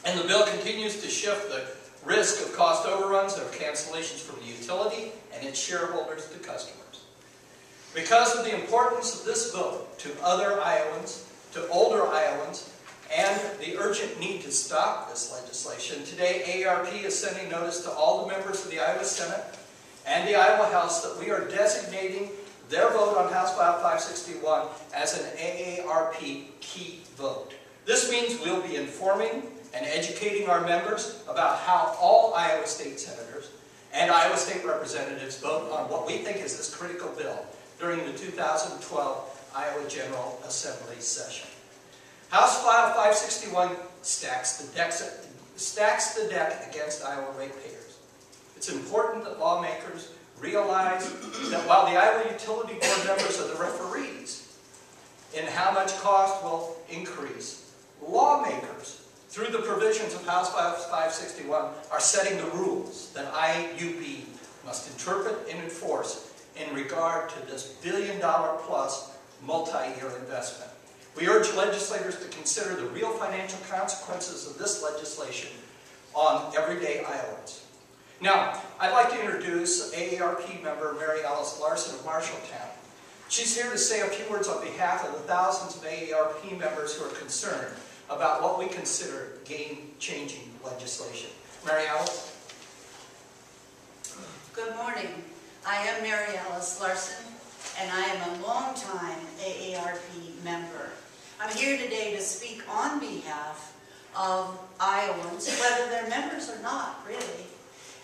And the bill continues to shift the risk of cost overruns or cancellations from the utility and its shareholders to customers. Because of the importance of this vote to other Iowans, to older Iowans, and the urgent need to stop this legislation, today AARP is sending notice to all the members of the Iowa Senate and the Iowa House that we are designating their vote on House File 561 as an AARP key vote. This means we'll be informing and educating our members about how all Iowa State Senators and Iowa State Representatives vote on what we think is this critical bill during the 2012 Iowa General Assembly session. House File 561 stacks the deck against Iowa ratepayers. It's important that lawmakers realize that while the Iowa Utility Board members are the referees in how much cost will increase, lawmakers, through the provisions of House File 561, are setting the rules that IUB must interpret and enforce in regard to this billion-dollar-plus multi-year investment. We urge legislators to consider the real financial consequences of this legislation on everyday Iowans. Now, I'd like to introduce AARP member Mary Alice Larson of Marshalltown. She's here to say a few words on behalf of the thousands of AARP members who are concerned about what we consider game-changing legislation. Mary Alice? Good morning. I am Mary Alice Larson, and I am a longtime AARP member. I'm here today to speak on behalf of Iowans, whether they're members or not, really,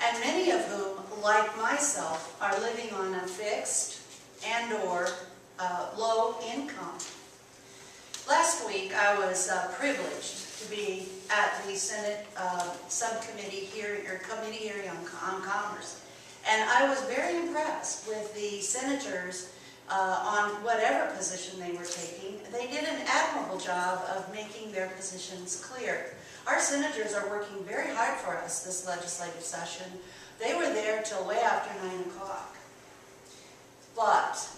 and many of whom, like myself, are living on a fixed and/or low income. Last week, I was privileged to be at the Senate subcommittee hearing, or committee hearing on Commerce, and I was very impressed with the senators on whatever position they were taking. They did an admirable job of making their positions clear. Our senators are working very hard for us this legislative session. They were there till way after 9 o'clock. But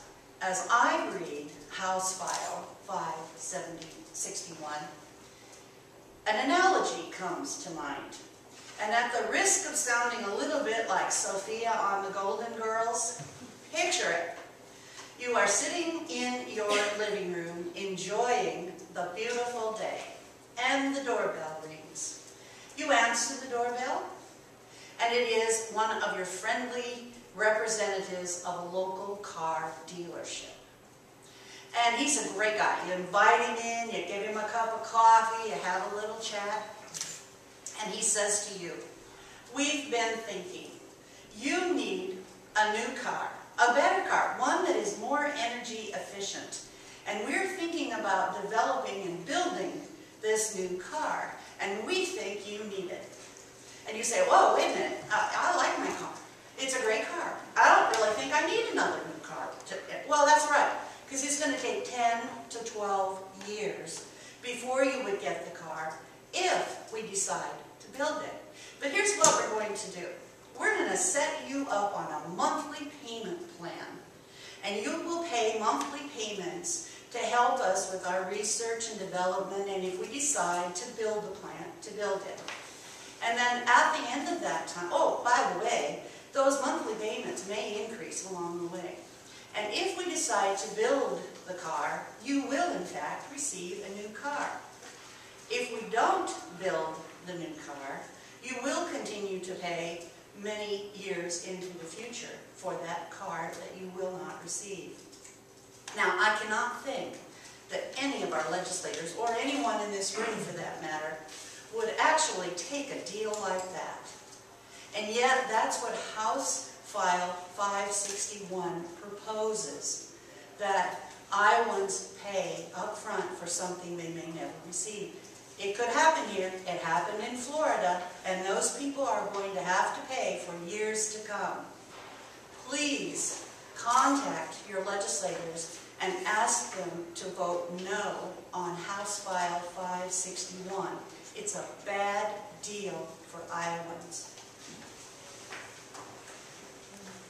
as I read House File 561, an analogy comes to mind. And at the risk of sounding a little bit like Sophia on the Golden Girls, picture it. You are sitting in your living room enjoying the beautiful day, and the doorbell rings. You answer the doorbell, and it is one of your friendly representatives of a local car dealership. And he's a great guy. You invite him in, you give him a cup of coffee, you have a little chat, and he says to you, "We've been thinking, you need a new car. A better car, one that is more energy efficient. And we're thinking about developing and building this new car, and we think you need it." And you say, "Whoa, wait a minute, I like my car. It's a great car. I don't really think I need another new car." Well, that's right, because it's going to take 10 to 12 years before you would get the car if we decide to build it. But here's what we're going to do. We're going to set you up on a monthly payment plan, and you will pay monthly payments to help us with our research and development, and if we decide to build the plant, to build it. And then at the end of that time, oh, by the way, those monthly payments may increase along the way. And if we decide to build the car, you will in fact receive a new car. If we don't build the new car, you will continue to pay many years into the future for that car that you will not receive. Now, I cannot think that any of our legislators, or anyone in this room for that matter, would actually take a deal like that. And yet, that's what House File 561 proposes, that Iowans pay up front for something they may never receive. It could happen here. It happened in Florida, and those people are going to have to pay for years to come. Please contact your legislators and ask them to vote no on House File 561. It's a bad deal for Iowans.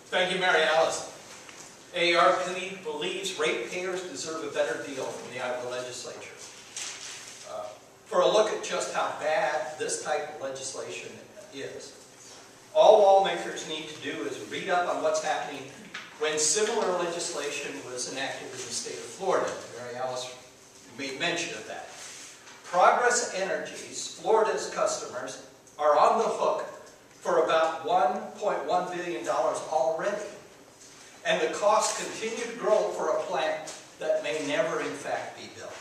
Thank you, Mary Alice. AARP believes ratepayers deserve a better deal from the Iowa legislature. for a look at just how bad this type of legislation is. All lawmakers need to do is read up on what's happening when similar legislation was enacted in the state of Florida. Mary Alice made mention of that. Progress Energies, Florida's customers, are on the hook for about $1.1 billion already. And the costs continue to grow for a plant that may never in fact be built.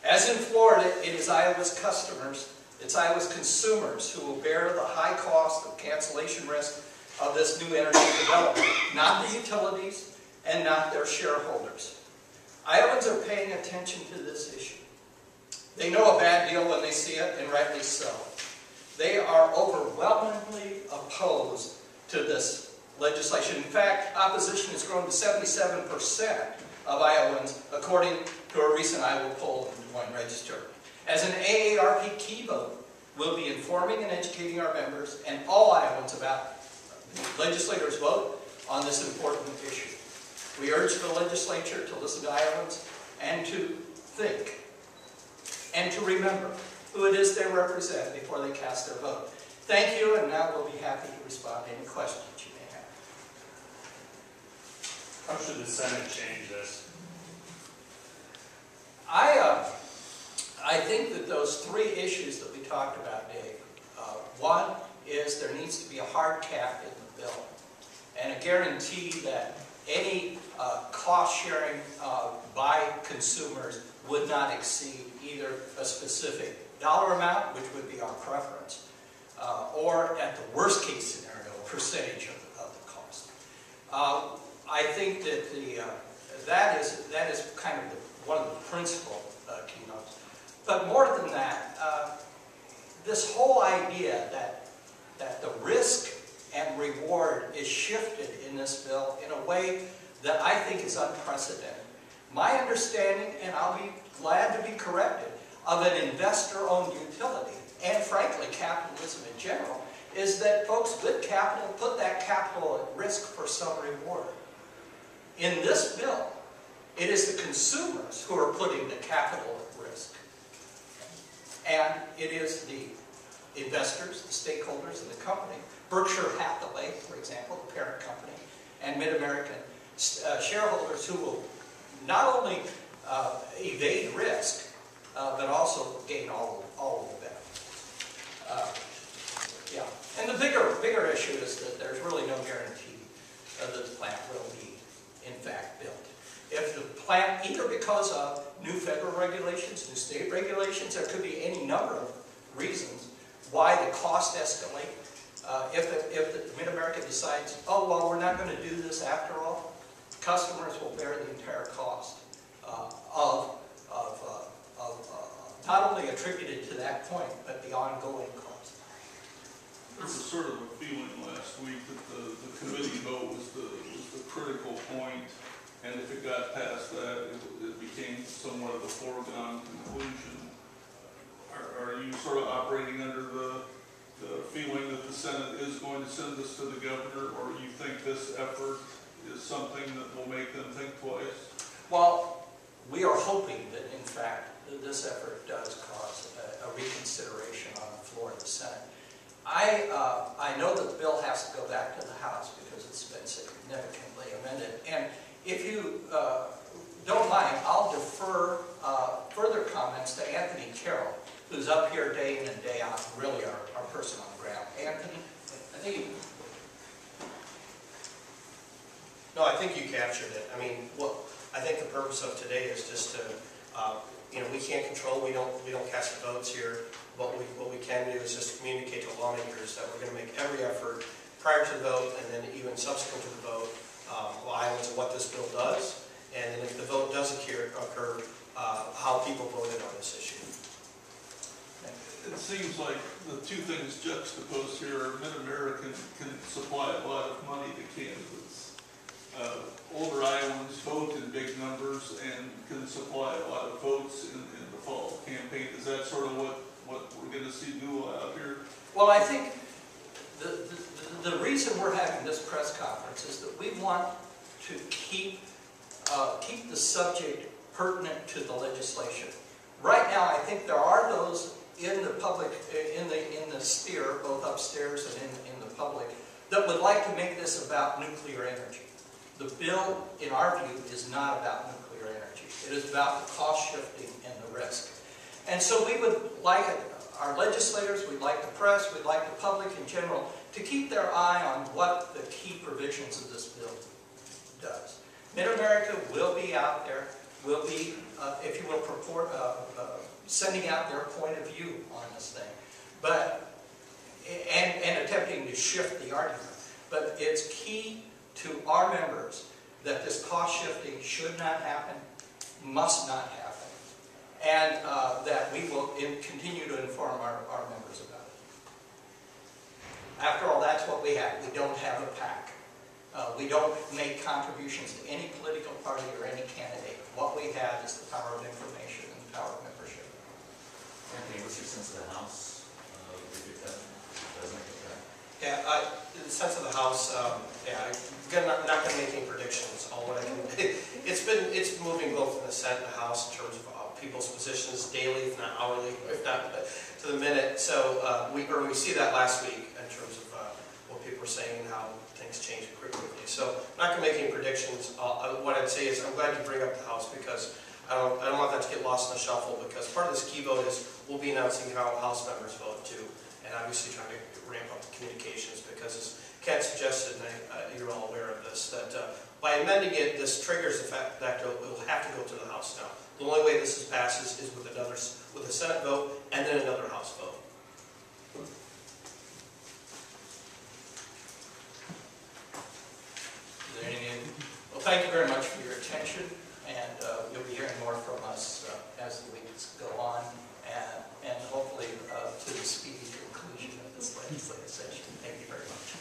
As in Florida, it is Iowa's customers, it's Iowa's consumers who will bear the high cost of cancellation risk of this new energy development, not the utilities and not their shareholders. Iowans are paying attention to this issue. They know a bad deal when they see it, and rightly so. They are overwhelmingly opposed to this legislation. In fact, opposition has grown to 77% of Iowans, according to a recent Iowa poll in the Des Moines Register. As an AARP key vote, we'll be informing and educating our members and all Iowans about the legislators' vote on this important issue. We urge the legislature to listen to Iowans and to think and to remember who it is they represent before they cast their vote. Thank you, and now we'll be happy to respond to any questions you may have. How should the Senate change this? I think that those three issues that we talked about, Dave, one is there needs to be a hard cap in the bill and a guarantee that any cost sharing by consumers would not exceed either a specific dollar amount, which would be our preference, or at the worst case scenario, a percentage of the cost. I think that that is kind of one of the principal keynotes. But more than that, this whole idea that the risk and reward is shifted in this bill in a way that I think is unprecedented. My understanding, and I'll be glad to be corrected, of an investor-owned utility, and frankly capitalism in general, is that folks with capital put that capital at risk for some reward. In this bill, it is the consumers who are putting the capital at risk. And it is the investors, the stakeholders, and the company, Berkshire Hathaway, for example, the parent company, and Mid-American shareholders who will not only evade risk, but also gain all of the benefits. Yeah. And the bigger issue is that there's really no guarantee that the plant will be, in fact, built. If the plant, either because of new federal regulations, new state regulations, there could be any number of reasons why the cost escalate. If the Mid-America decides, oh, well, we're not going to do this after all, customers will bear the entire cost of not only attributed to that point, but the ongoing cost. There was sort of a feeling last week that the committee vote was the critical point, and if it got past that, it became somewhat of a foregone conclusion. Are you sort of operating under the feeling that the Senate is going to send this to the governor, or do you think this effort is something that will make them think twice? Well, we are hoping that, in fact, this effort does cause a reconsideration on the floor of the Senate. I know that the bill has to go back to the House because it's been significantly amended. And if you don't mind, I'll defer further comments to Anthony Carroll, who's up here day in and day out, really our person on the ground. Anthony? I think you captured it. I mean, I think the purpose of today is just to, we can't control, we don't cast the votes here. What we can do is just communicate to lawmakers that we're going to make every effort prior to the vote and then even subsequent to the vote, Iowans of what this bill does, and then if the vote does occur, how people voted on this issue. It seems like the two things juxtaposed here are Mid-American can supply a lot of money to candidates. Older Iowans vote in big numbers and can supply a lot of votes in the fall campaign. Is that sort of what we're going to see do out here? Well, I think the reason we're having this press conference is that we want to keep the subject pertinent to the legislation. Right now, I think there are those in the public, in the sphere, both upstairs and in the public, that would like to make this about nuclear energy. The bill, in our view, is not about nuclear energy. It is about the cost shifting and the risk. And so we would like our legislators, we'd like the press, we'd like the public in general to keep their eye on what the key provisions of this bill does. Mid-America will be out there, will be, if you will, sending out their point of view on this thing, but and attempting to shift the argument. But it's key to our members that this cost shifting should not happen, must not happen, and that we will continue to inform our members about it. After all, that's what we have. We don't have a PAC. We don't make contributions to any political party or any candidate. What we have is the power of information and the power of membership. Anthony, what's your sense of the House? Yeah, in the sense of the House, yeah, I'm not going to make any predictions. All what I can, it's moving both in the Senate and the House in terms of people's positions daily, if not hourly, if not to the minute. So we see that last week in terms of what people are saying and how things change quickly. So I'm not going to make any predictions. What I'd say is I'm glad you bring up the House because I don't want that to get lost in the shuffle, because part of this key vote is we'll be announcing how House members vote too, and obviously trying to ramp up the communications, because as Ken suggested, and you're all aware of this, that by amending it, this triggers the fact that it will have to go to the House now. The only way this passes is with a Senate vote and then another House vote. Is there any? Well, thank you very much for your attention, and you'll be hearing more from us as the weeks go on, and hopefully to the speedy conclusion of this legislative session. Thank you very much.